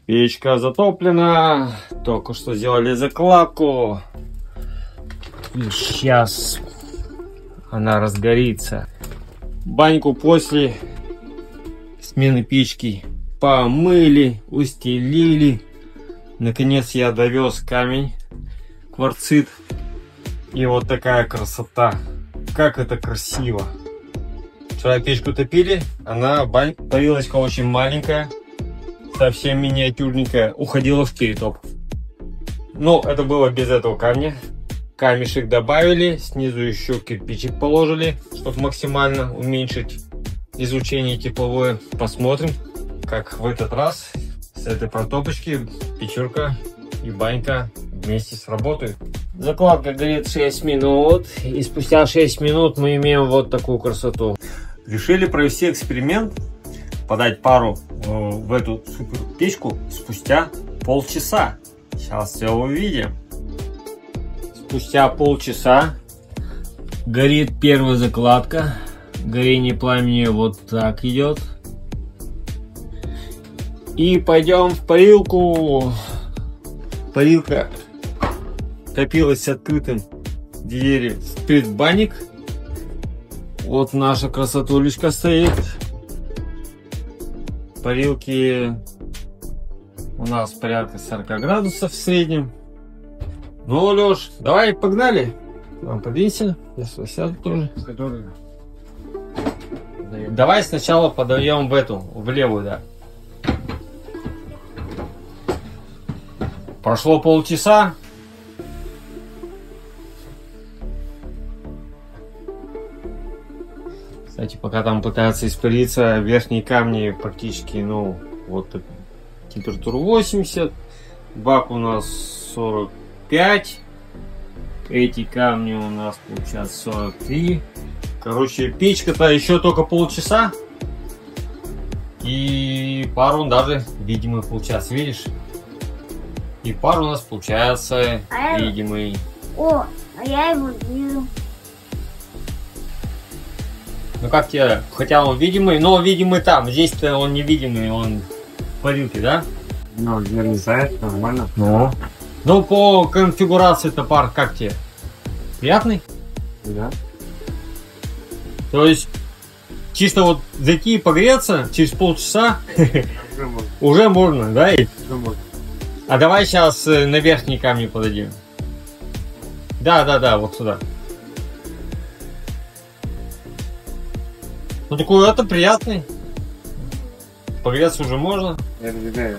Печка затоплена. Только что сделали закладку. И сейчас она разгорится. Баньку после смены печки помыли, устелили. Наконец я довез камень, кварцит. И вот такая красота. Как это красиво. Вчера печку топили, она парилочка очень маленькая, совсем миниатюрненькая, уходила в перетоп. Но это было без этого камня. Камешек добавили, снизу еще кирпичик положили, чтобы максимально уменьшить излучение тепловое. Посмотрим, как в этот раз с этой протопочки печурка и банька вместе сработают. Закладка горит 6 минут, и спустя 6 минут мы имеем вот такую красоту. Решили провести эксперимент, подать пару в эту супер печку спустя полчаса. Сейчас все увидим. Спустя полчаса горит первая закладка. Горение пламени вот так идет. И пойдем в парилку. Парилка топилась с открытым дверью в предбанник. Вот наша красотулечка стоит. Парилки у нас порядка 40 градусов в среднем. Ну, Леш, давай погнали. Вам подвинься. Я сяду тоже. Давай сначала подаем в левую, да. Прошло полчаса. Кстати, пока там пытаются испариться верхние камни, практически, ну, вот температура 80, бак у нас 45, эти камни у нас получается 43. Короче, печка-то еще только полчаса, и пару даже видимый получается, видишь? И пар у нас получается видимый. О, а я его вижу. Ну как тебе? Хотя он видимый, но видимый там. Здесь-то он невидимый, он в парилке, да? Ну, не знает, нормально. Ну, по конфигурации-то пар как тебе? Приятный? Да. То есть, чисто вот зайти и погреться через полчаса уже можно, да? А давай сейчас на верхние камни подойдем. Да, вот сюда. Ну такой это приятный. Погреться уже можно. Я разделяю.